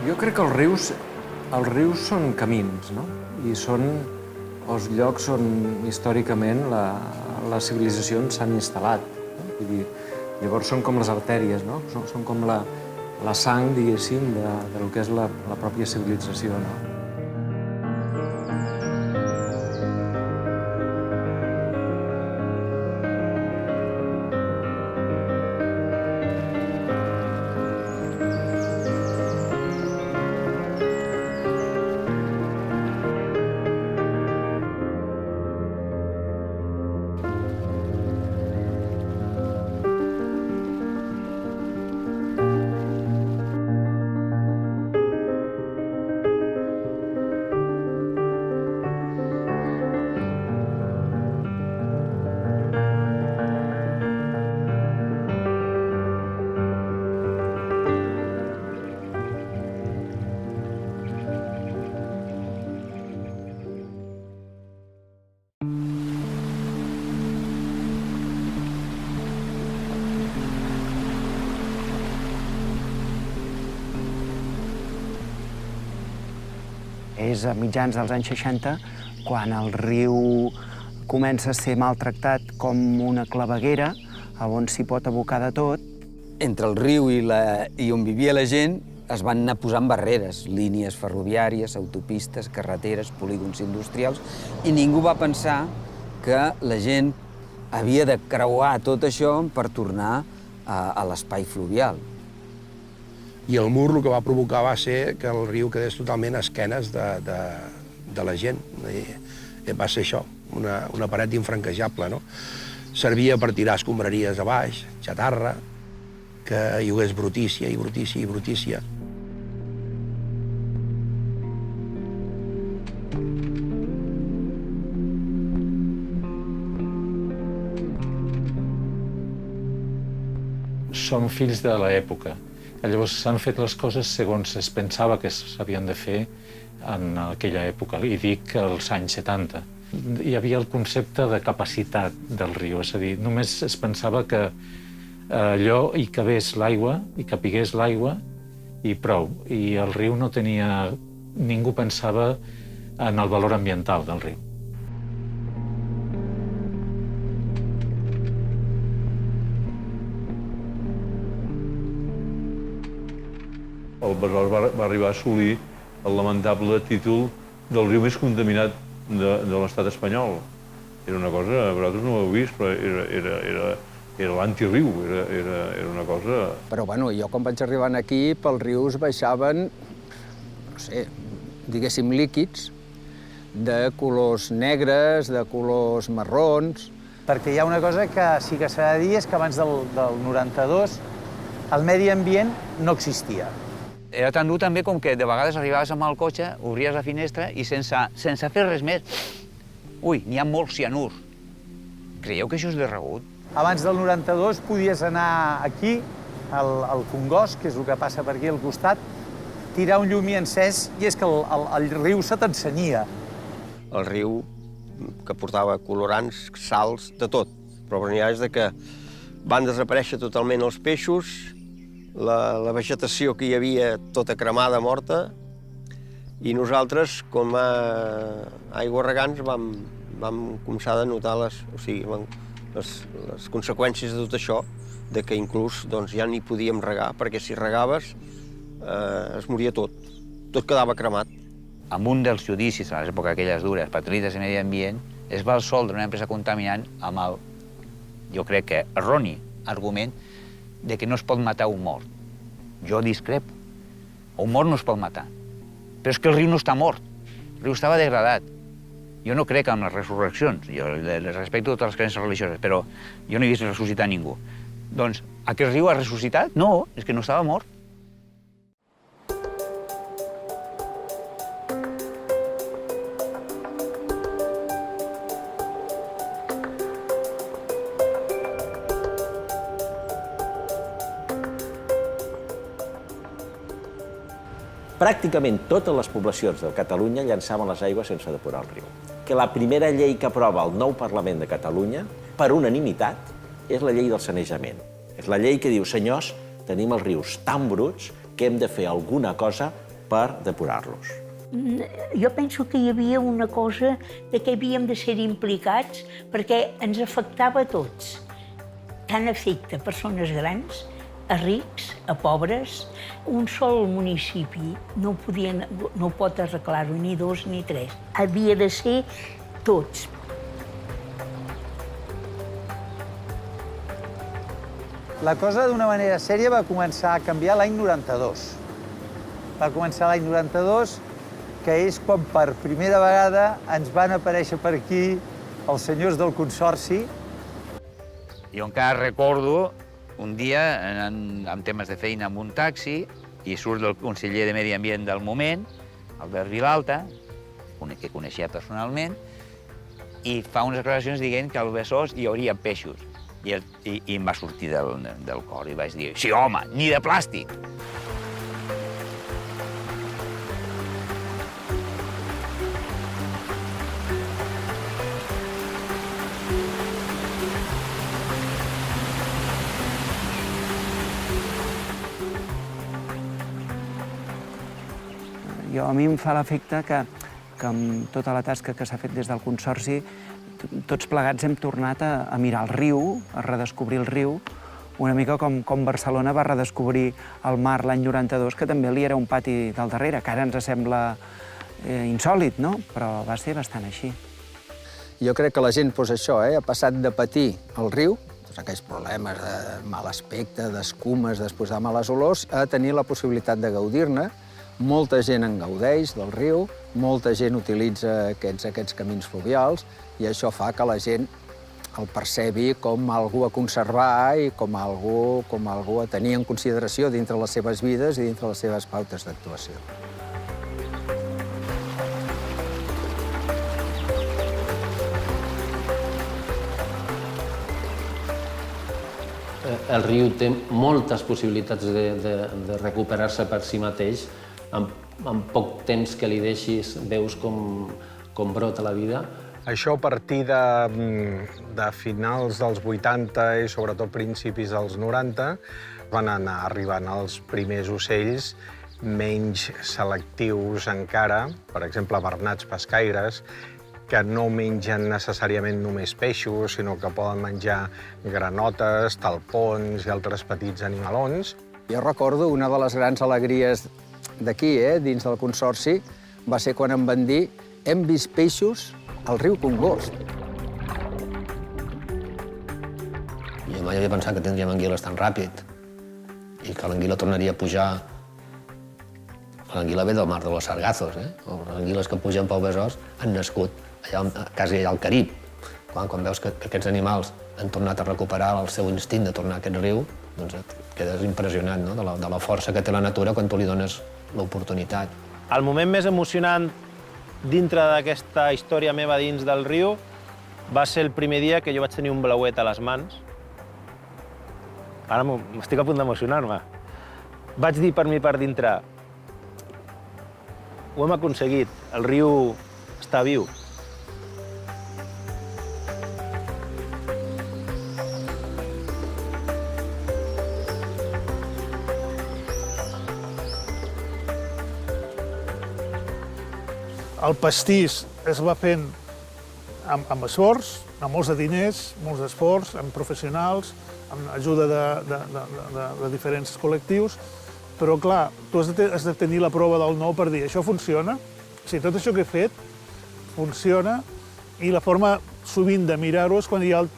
Jo crec que els rius són camins, no? I són els llocs on històricament les civilitzacions s'han instal·lat. No? Vull dir, llavors són com les artèries, no? Són com la sang, diguéssim, del que és la pròpia civilització, no? És a mitjans dels anys 60 quan el riu comença a ser maltractat com una claveguera on s'hi pot abocar de tot. Entre el riu i on vivia la gent es van anar posant barreres, línies ferroviàries, autopistes, carreteres, polígons industrials, i ningú va pensar que la gent havia de creuar tot això per tornar a l'espai fluvial. I el mur el que va provocar va ser que el riu quedés totalment a esquenes de la gent. I va ser això, una paret infranquejable, no? Servia per tirar escombraries a baix, xatarra, que hi hagués brutícia i brutícia i brutícia. Som fills de l'època. Llavors s'han fet les coses segons es pensava que s'havien de fer en aquella època, i dic als anys 70. Hi havia el concepte de capacitat del riu, és a dir, només es pensava que allò hi cabés l'aigua, hi capigués l'aigua i prou. I el riu no tenia... Ningú pensava en el valor ambiental del riu. El Besòs va arribar a assolir el lamentable títol del riu més contaminat de l'estat espanyol. Era una cosa, vosaltres no ho heu vist, però era l'antirriu, era una cosa... Però bueno, jo quan vaig arribar aquí, pels rius baixaven, no sé, diguéssim líquids, de colors negres, de colors marrons... Perquè hi ha una cosa que sí que s'ha de dir, és que abans del 92 el medi ambient no existia. Era tan dur també com que de vegades arribaves amb el cotxe, obries la finestra i sense fer res més, ui, n'hi ha molts cianurs. Creieu que això és de rebut? Abans del 92 podies anar aquí, al Congost, que és el que passa per aquí al costat, tirar un llumí encès i és que el riu se t'encenia. El riu que portava colorants, sals, de tot. Però n'hi ha és que van desaparèixer totalment els peixos, la vegetació que hi havia tota cremada, morta, i nosaltres, com a aiguarregants, vam començar a notar les conseqüències de tot això, de que inclús ja ni podíem regar, perquè si regaves es moria tot quedava cremat. En un dels judicis, a l'època aquelles dures, patrullistes de medi ambient, es va resoldre una empresa contaminant amb el, jo crec que erroni, argument de que no es pot matar un mort. Jo discrepo. Un mort no es pot matar. Però és que el riu no està mort. El riu estava degradat. Jo no crec en les resurreccions. Jo les respecto totes les creences religioses, però jo no he vist ressuscitar ningú. Doncs, aquest riu ha ressuscitat? No, és que no estava mort. Pràcticament totes les poblacions de Catalunya llançaven les aigües sense depurar el riu. Que la primera llei que aprova el nou Parlament de Catalunya, per unanimitat, és la llei del sanejament. És la llei que diu, senyors, tenim els rius tan bruts que hem de fer alguna cosa per depurar-los? Jo penso que hi havia una cosa de que havíem de ser implicats perquè ens afectava a tots. Tant afecta a persones grans, a rics, a pobres. Un sol municipi no pot arreglar-ho, ni dos ni tres. Havia de ser tots. La cosa, d'una manera sèria, va començar a canviar l'any 92. Va començar l'any 92, que és quan per primera vegada ens van aparèixer per aquí els senyors del Consorci. Jo encara recordo un dia, amb temes de feina, amb un taxi, i surt el conseller de Medi Ambient del moment, Albert Vilalta, que coneixia personalment, i fa unes declaracions dient que al Besòs hi hauria peixos. I em va sortir del cor i vaig dir, sí, home, ni de plàstic. A mi em fa l'efecte que amb tota la tasca que s'ha fet des del Consorci, tots plegats hem tornat a mirar el riu, a redescobrir el riu, una mica com Barcelona va redescobrir el mar l'any 92, que també li era un pati del darrere, que ara ens sembla insòlit, no? Però va ser bastant així. Jo crec que la gent, doncs això, ha passat de patir el riu, tots aquells problemes de mal aspecte, d'escumes, després de males olors, a tenir la possibilitat de gaudir-ne. Molta gent en gaudeix del riu, molta gent utilitza aquests camins fluvials i això fa que la gent el percebi com algú a conservar i com algú a tenir en consideració dintre les seves vides i dintre les seves pautes d'actuació. El riu té moltes possibilitats de recuperar-se per si mateix. En poc temps que li deixis, veus com brota la vida. Això a partir de finals dels 80 i sobretot principis dels 90 van anar arribant els primers ocells menys selectius encara, per exemple, bernats pescaires, que no mengen necessàriament només peixos, sinó que poden menjar granotes, talpons i altres petits animalons. Jo recordo una de les grans alegries d'aquí, dins del Consorci, va ser quan em van dir hem vist peixos al riu Congost. Jo mai havia pensat que tindríem anguiles tan ràpid i que l'anguila tornaria a pujar. L'anguila ve del mar de los Sargazos, Les anguiles que pugen pel Besòs han nascut quasi allà al Carib. Quan veus que aquests animals han tornat a recuperar el seu instint de tornar a aquest riu, doncs et quedes impressionat de la força que té la natura quan tu li dones l'oportunitat. El moment més emocionant dintre d'aquesta història meva dins del riu va ser el primer dia que jo vaig tenir un blauet a les mans. Ara m'estic a punt d'emocionar-me. Vaig dir per mi per dintre, ho hem aconseguit, el riu està viu. El pastís es va fent amb esforç, amb molts de diners, molts d'esforç, amb professionals, amb ajuda de diferents col·lectius, però, clar, tu has de tenir la prova del nou per dir això funciona, si tot això que he fet funciona, i la forma sovint de mirar-ho és quan hi ha el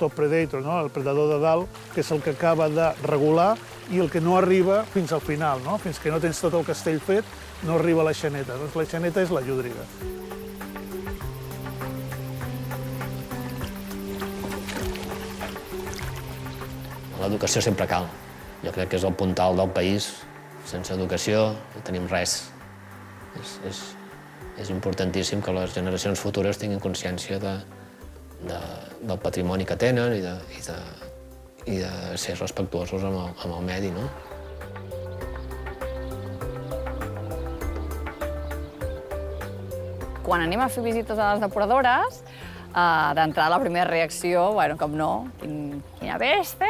top predator, el predador de dalt, que és el que acaba de regular i el que no arriba fins al final, fins que no tens tot el castell fet, no arriba la xaneta. Doncs la xaneta és la llúdriga. L'educació sempre cal. Jo crec que és el puntal del país. Sense educació no tenim res. És importantíssim que les generacions futures tinguin consciència del patrimoni que tenen i de ser respectuosos amb el medi, no? Quan anem a fer visites a les depuradores, d'entrada la primera reacció, bueno, com no, quina peste,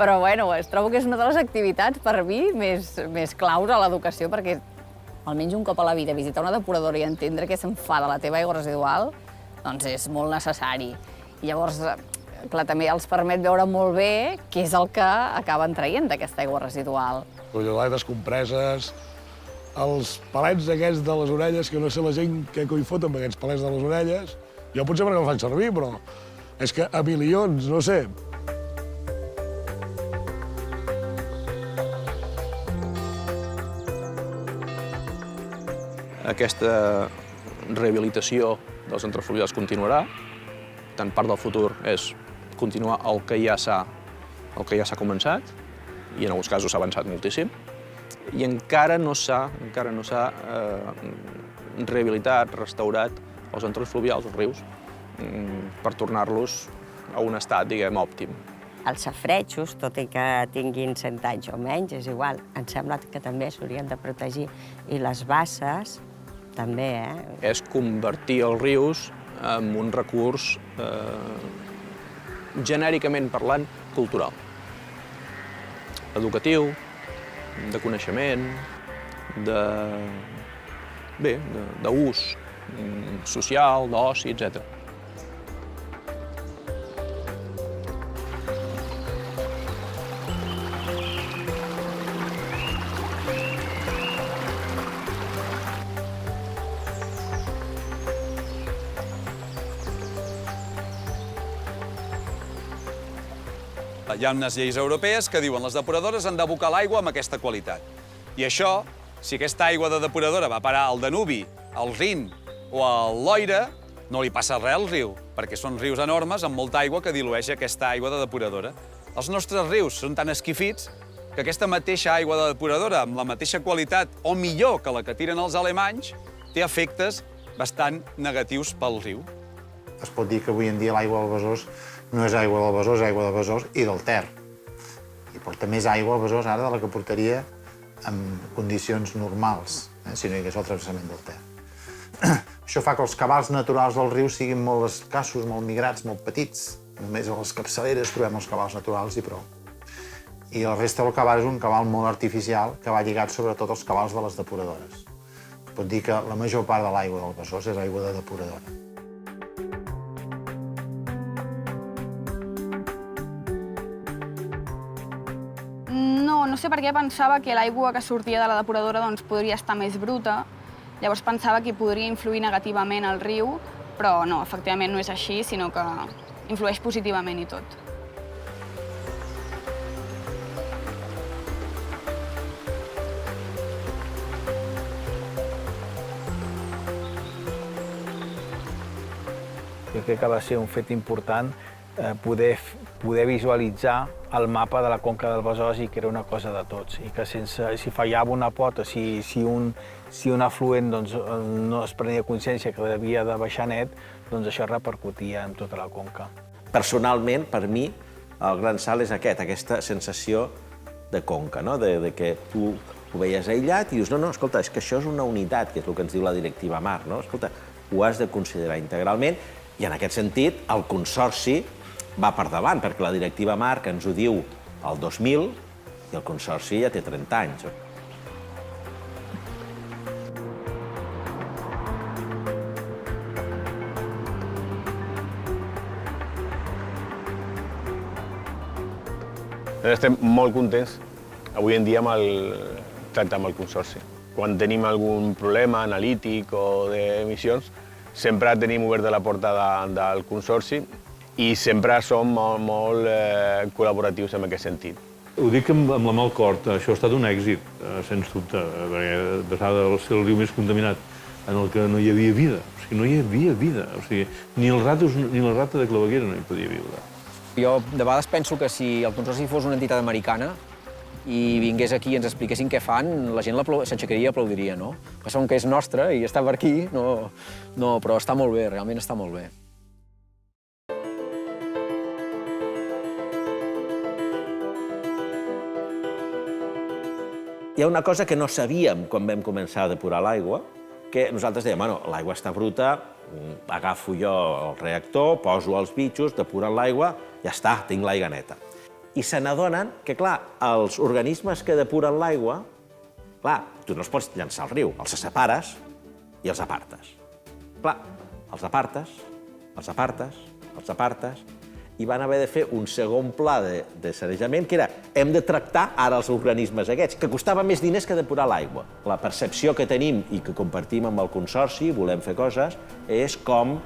Però, bueno, trobo que és una de les activitats, per mi, més claus a l'educació, perquè almenys un cop a la vida visitar una depuradora i entendre què se'n fa de la teva aigua residual, doncs és molt necessari. I llavors, clar, també els permet veure molt bé què és el que acaben traient d'aquesta aigua residual. Les aletes compreses, els palets aquests de les orelles, que no sé la gent què coi fot amb aquests palets de les orelles. Jo potser perquè no fan servir, però és que a milions, no sé. Aquesta rehabilitació dels centres fluvials continuarà. Tant part del futur és continuar el que ja s'ha començat, i en alguns casos s'ha avançat moltíssim, i encara no s'ha rehabilitat, restaurat els entorns fluvials, els rius, per tornar-los a un estat, diguem, òptim. Els safaretjos, tot i que tinguin 100 anys o menys, és igual. Em sembla que també s'haurien de protegir. I les basses, també, És convertir els rius en un recurs, genèricament parlant, cultural. Educatiu, de coneixement, d'ús social, d'oci, etc. Hi ha unes lleis europees que diuen que les depuradores han d'abocar l'aigua amb aquesta qualitat. I això, si aquesta aigua de depuradora va parar al Danubi, al Rin o al Loira, no li passa res al riu, perquè són rius enormes amb molta aigua que dilueix aquesta aigua de depuradora. Els nostres rius són tan esquifits que aquesta mateixa aigua de depuradora, amb la mateixa qualitat o millor que la que tiren els alemanys, té efectes bastant negatius pel riu. Es pot dir que avui en dia l'aigua del Besòs no és aigua del Besòs, és aigua del Besòs i del Ter. I porta més aigua al Besòs ara de la que portaria en condicions normals, si no hi hagués el travessament del Ter. Això fa que els cabals naturals del riu siguin molt escassos, molt migrats, molt petits. Només a les capçaleres trobem els cabals naturals i prou. I el resta del cabal és un cabal molt artificial que va lligat sobretot als cabals de les depuradores. Es pot dir que la major part de l'aigua del Besòs és aigua de depuradora. No sé per què pensava que l'aigua que sortia de la depuradora podria estar més bruta. Llavors pensava que podria influir negativament al riu, però no, efectivament no és així, sinó que influeix positivament i tot. Jo crec que va ser un fet important poder visualitzar el mapa de la conca del Besòs i que era una cosa de tots, i que si fallava una pota, si un afluent no es prenia consciència que devia de baixar net, doncs això repercutia en tota la conca. Personalment, per mi, el gran salt és aquesta sensació de conca, de que tu ho veies aïllat i dius, no, escolta, és que això és una unitat, que és el que ens diu la directiva Marc, no? Escolta, ho has de considerar integralment i en aquest sentit el Consorci va per davant, perquè la directiva Marc ens ho diu el 2000 i el Consorci ja té 30 anys. Estem molt contents avui en dia amb el tracte amb el Consorci. Quan tenim algun problema analític o d'emissions, sempre tenim oberta la porta del Consorci i sempre som molt col·laboratius en aquest sentit. Ho dic amb la mà al cor, això ha estat un èxit, sens dubte, perquè passava de ser el riu més contaminat en el que no hi havia vida. O sigui, no hi havia vida. O sigui, ni la rata de claveguera no hi podia viure. Jo de vegades penso que si el Consorci fos una entitat americana i vingués aquí i ens expliquessin què fan, la gent s'aixecaria i aplaudiria, no? Passa que és nostre i està per aquí, no, però està molt bé, realment està molt bé. Hi ha una cosa que no sabíem quan vam començar a depurar l'aigua, que nosaltres dèiem, bueno, l'aigua està bruta, agafo jo el reactor, poso els bitxos, depuren l'aigua, ja està, tinc l'aigua neta. I se n'adonen que, clar, els organismes que depuren l'aigua, clar, tu no els pots llançar al riu, els separes i els apartes. Clar, els apartes, i van haver de fer un segon pla de sanejament, que era, hem de tractar ara els organismes aquests, que costava més diners que depurar l'aigua. La percepció que tenim i que compartim amb el Consorci, volem fer coses, és com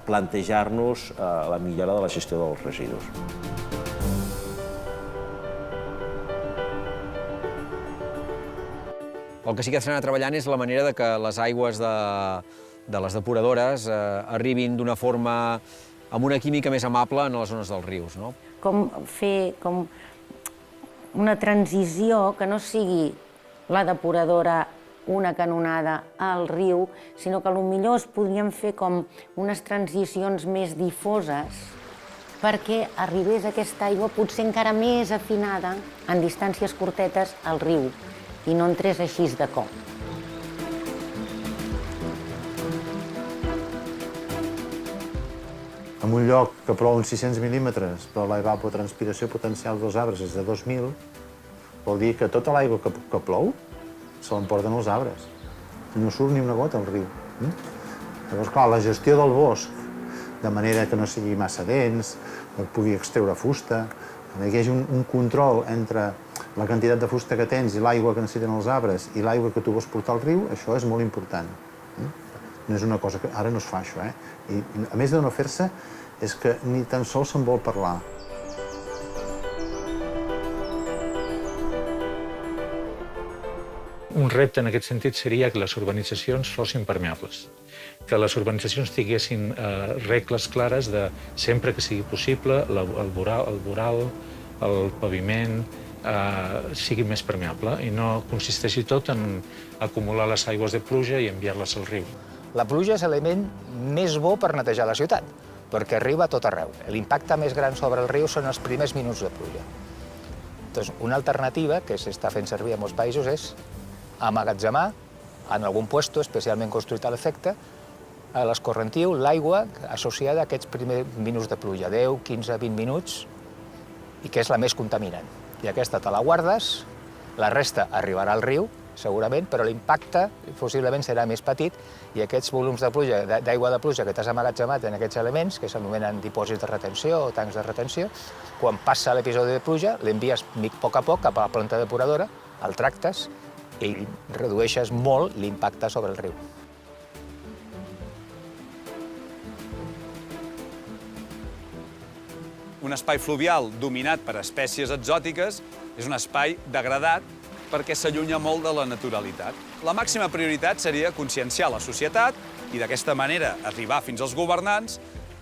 plantejar-nos la millora de la gestió dels residus. El que sí que estan treballant és la manera de que les aigües de les depuradores arribin d'una forma amb una química més amable en les zones dels rius, no? Com fer una transició que no sigui la depuradora una canonada al riu, sinó que potser es podrien fer com unes transicions més difoses perquè arribés aquesta aigua potser encara més afinada en distàncies curtetes al riu i no entrés així de cop. En un lloc que plou uns 600 mil·límetres, però l'evapotranspiració potencial dels arbres és de 2.000, vol dir que tota l'aigua que plou se l'emporten els arbres. No surt ni una gota al riu. Llavors, clar, la gestió del bosc, de manera que no sigui massa dens, que pugui extreure fusta, que hi hagi un control entre la quantitat de fusta que tens i l'aigua que necessiten els arbres i l'aigua que tu vols portar al riu, això és molt important. No és una cosa que ara no es fa, això, I a més de no fer-se, és que ni tan sols se'n vol parlar. Un repte en aquest sentit seria que les urbanitzacions fossin permeables, que les urbanitzacions tinguessin regles clares de sempre que sigui possible, el voral, el paviment, sigui més permeable i no consisteixi tot en acumular les aigües de pluja i enviar-les al riu. La pluja és l'element més bo per netejar la ciutat, perquè arriba a tot arreu. L'impacte més gran sobre el riu són els primers minuts de pluja. Doncs una alternativa que s'està fent servir a molts països és amagatzemar en algun puesto especialment construït a l'efecte a l'escorrentiu l'aigua associada a aquests primers minuts de pluja, 10, 15, 20 minuts, i que és la més contaminant. I aquesta te la guardes, la resta arribarà al riu, segurament, però l'impacte possiblement serà més petit i aquests volums de pluja, d'aigua de pluja que t'has amagatzemat en aquests elements, que s'anomenen dipòsits de retenció o tancs de retenció, quan passa l'episodi de pluja, l'envies a poc cap a la planta depuradora, el tractes i redueixes molt l'impacte sobre el riu. Un espai fluvial dominat per espècies exòtiques és un espai degradat perquè s'allunya molt de la naturalitat. La màxima prioritat seria conscienciar la societat i d'aquesta manera arribar fins als governants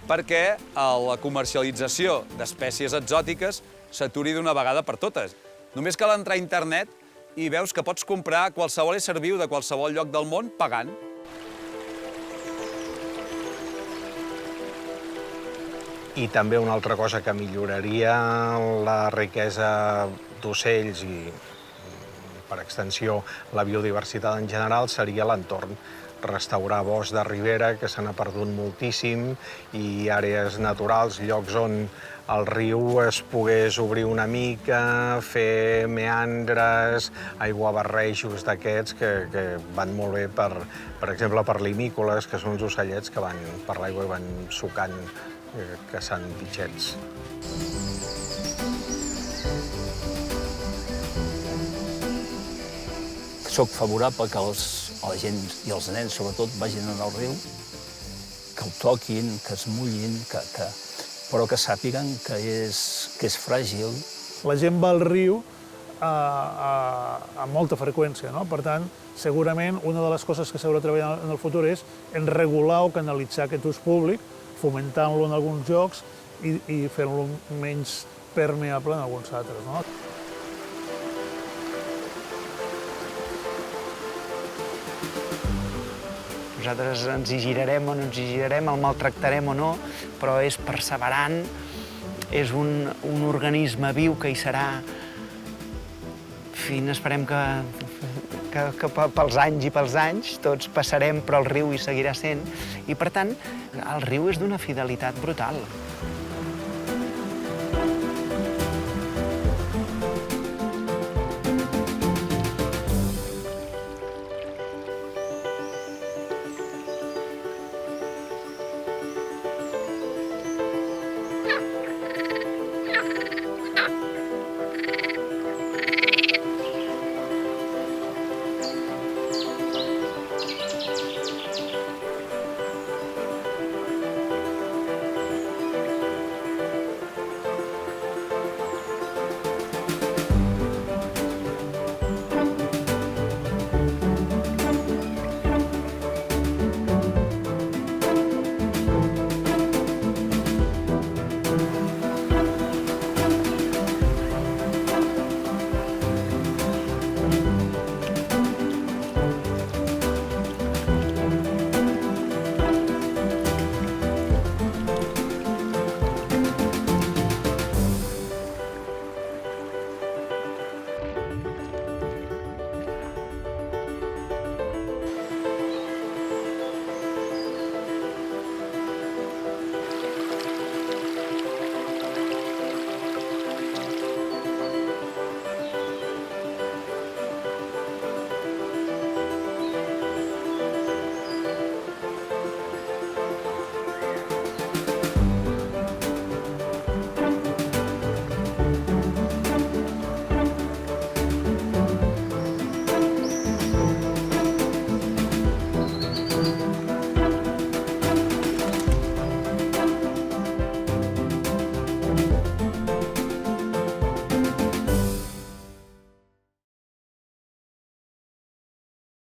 perquè la comercialització d'espècies exòtiques s'aturi d'una vegada per totes. Només cal entrar a internet i veus que pots comprar qualsevol ésser viu de qualsevol lloc del món pagant. I també una altra cosa que milloraria la riquesa d'ocells i, per extensió, la biodiversitat en general seria l'entorn. Restaurar bosc de ribera, que se n'ha perdut moltíssim, i àrees naturals, llocs on el riu es pogués obrir una mica, fer meandres, aiguabarrejos d'aquests que van molt bé, per exemple, per limícoles, que són els ocellets que van per l'aigua i van sucant, caçant bitxets. Soc favorable que la gent i els nens, sobretot, vagin al riu, que el toquin, que es mullin, però que sàpiguen que és fràgil. La gent va al riu amb molta freqüència, no? Per tant, segurament una de les coses que s'haurà de treballar en el futur és en regular o canalitzar aquest ús públic, fomentant-lo en alguns llocs i fent-lo menys permeable en alguns altres, no? Nosaltres ens hi girarem o no ens hi girarem, el maltractarem o no, però és perseverant, és un organisme viu que hi serà esperem que pels anys tots passarem, però el riu hi seguirà sent. I, per tant, el riu és d'una fidelitat brutal.